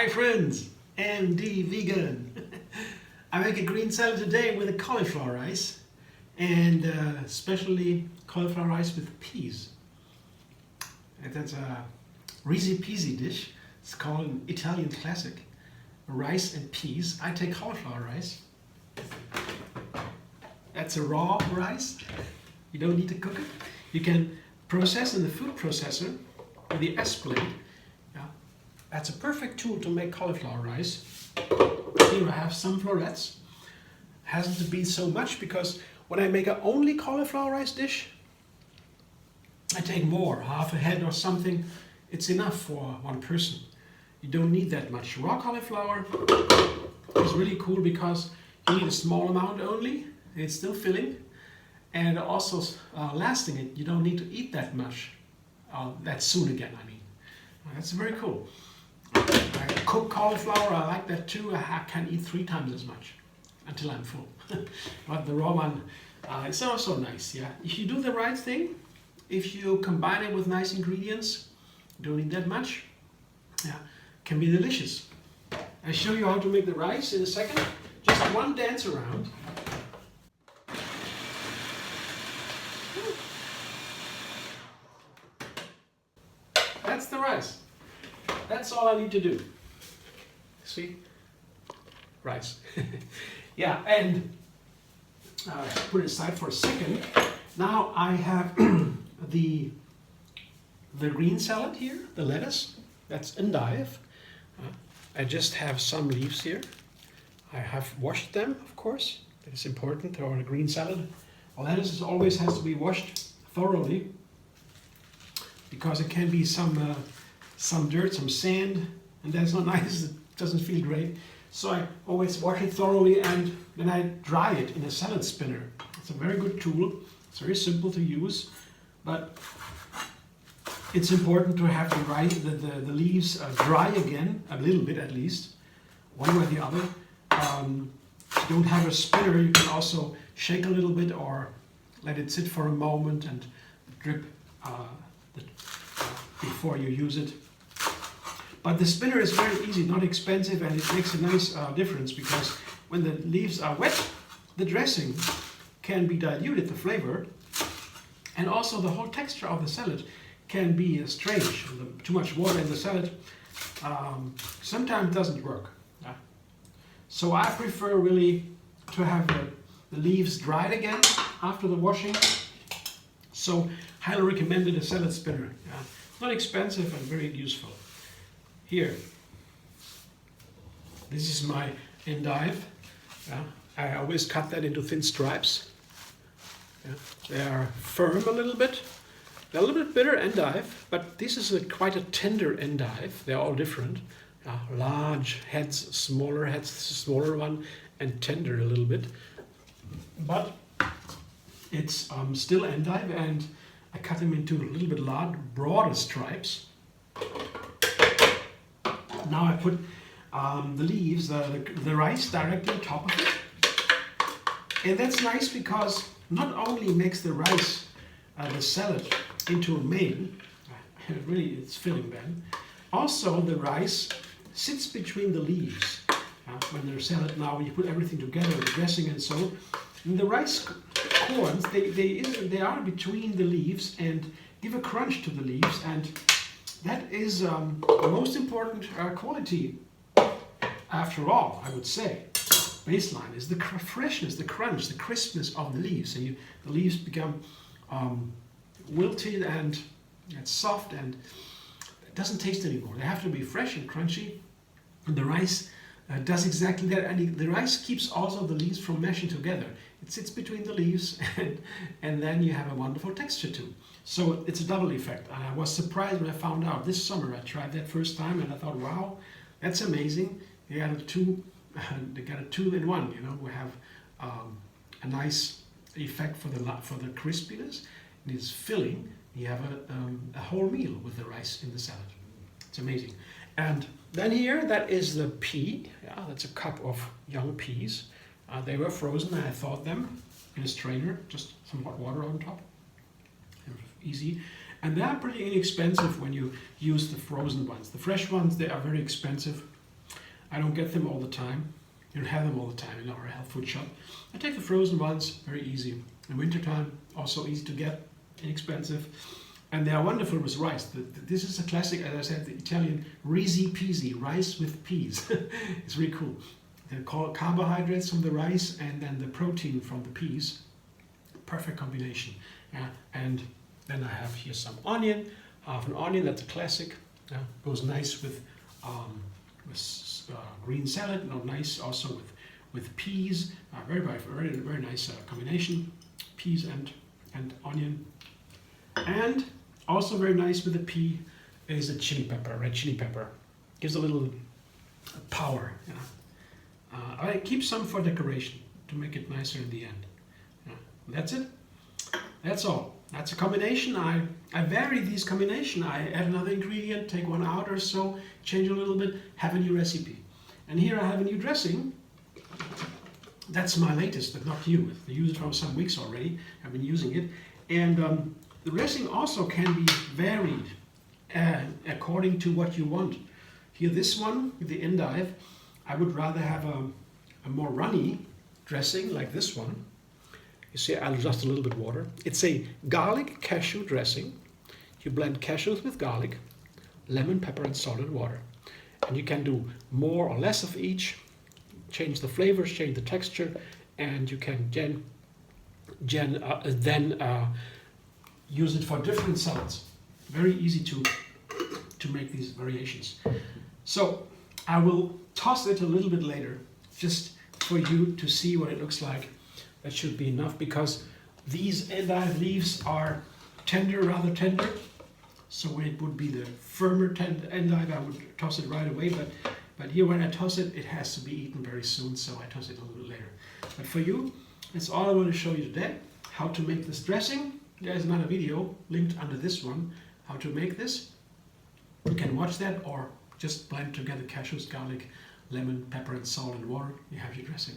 Hi friends, Andy Vegan. I make a green salad today with a cauliflower rice and especially cauliflower rice with peas. And that's a Risi Pisi dish. It's called an Italian classic. Rice and peas. I take cauliflower rice. That's a raw rice. You don't need to cook it. You can process in the food processor with the S blade. That's a perfect tool to make cauliflower rice. Here I have some florets. Hasn't to be so much because when I make a only cauliflower rice dish, I take more, half a head or something. It's enough for one person. You don't need that much. Raw cauliflower is really cool because you need a small amount only. It's still filling and also lasting it. You don't need to eat that much that soon again, I mean. That's very cool. I cook cauliflower, I like that too. I can eat 3 times as much until I'm full. But the raw one is also nice, yeah. If you do the right thing, if you combine it with nice ingredients, you don't need that much, yeah, can be delicious. I'll show you how to make the rice in a second. Just one dance around. That's the rice. That's all I need to do. See? Rice. Yeah, and put it aside for a second. Now I have the green salad here, the lettuce. That's endive. I just have some leaves here. I have washed them, of course. It's important for a green salad. Lettuce always has to be washed thoroughly because it can be some dirt, some sand, and that's not nice. It doesn't feel great. So I always wash it thoroughly and then I dry it in a salad spinner. It's a very good tool. It's very simple to use, but it's important to have the leaves dry again, a little bit at least, one way or the other. If you don't have a spinner, you can also shake a little bit or let it sit for a moment and drip before you use it. But the spinner is very easy, not expensive, and it makes a nice difference because when the leaves are wet, the dressing can be diluted, the flavor, and also the whole texture of the salad can be strange. Too much water in the salad sometimes doesn't work. Yeah. So I prefer really to have the leaves dried again after the washing. So highly recommended a salad spinner. Yeah. Not expensive and very useful. Here, this is my endive. Yeah. I always cut that into thin stripes. Yeah. They are firm a little bit. They're a little bit bitter endive, but this is quite a tender endive. They're all different. Large heads, smaller one, and tender a little bit. But it's still endive, and I cut them into a little bit broader stripes. Now I put the leaves, the rice directly on top of it. And that's nice because not only makes the rice, the salad, into a meal, really it's filling then. Also the rice sits between the leaves. When there's salad now, when you put everything together, the dressing and so, and the rice corns, they are between the leaves and give a crunch to the leaves, and that is the most important quality after all, I would say. Baseline is the freshness, the crunch, the crispness of the leaves, and the leaves become wilted and it's soft and it doesn't taste anymore. They have to be fresh and crunchy, and the rice does exactly that. And the rice keeps also the leaves from meshing together. It sits between the leaves and then you have a wonderful texture too. So it's a double effect. And I was surprised when I found out this summer. I tried that first time and I thought, wow, that's amazing. They got a 2-in-1. You know, we have a nice effect for the crispiness. It is filling. You have a whole meal with the rice in the salad. It's amazing. And then here, that is the pea. Yeah, that's a cup of young peas. They were frozen. I thawed them in a strainer, just some hot water on top. Easy. And they are pretty inexpensive when you use the frozen ones. The fresh ones, they are very expensive. I don't get them all the time. You don't have them all the time in our health food shop. I take the frozen ones, very easy. In wintertime, also easy to get, inexpensive. And they are wonderful with rice. This is a classic, as I said, the Italian Risi Pisi, rice with peas. It's really cool. They're called carbohydrates from the rice and then the protein from the peas. Perfect combination. And then I have here some onion. Half an onion, that's a classic. Goes nice with green salad, not nice also with peas. Very nice combination. Peas and onion. And also very nice with the pea is a chili pepper, red chili pepper. Gives a little power. I keep some for decoration to make it nicer in the end. That's it. That's all. That's a combination. I vary these combination. I add another ingredient, take one out or so, change a little bit, have a new recipe. And here I have a new dressing. That's my latest, but not new. I use it for some weeks already. I've been using it. And the dressing also can be varied according to what you want. Here, this one, the Endive, I would rather have a more runny dressing like this one. You see, I'll adjust a little bit water. It's a garlic cashew dressing. You blend cashews with garlic, lemon, pepper, and salt and water. And you can do more or less of each, change the flavors, change the texture, and you can then use it for different salads. Very easy to make these variations. So I will toss it a little bit later, just for you to see what it looks like. That should be enough because these endive leaves are tender, rather tender. So when it would be the firmer endive, I would toss it right away. But here when I toss it, it has to be eaten very soon, so I toss it a little bit later. But for you, that's all I want to show you today. How to make this dressing. There's another video linked under this one, how to make this. You can watch that or just blend together cashews, garlic, lemon, pepper, and salt and water. You have your dressing.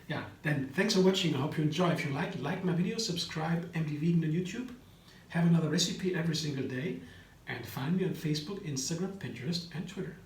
Yeah, then thanks for watching. I hope you enjoy. If you like my video, subscribe MD Vegan on YouTube. Have another recipe every single day. And find me on Facebook, Instagram, Pinterest, and Twitter.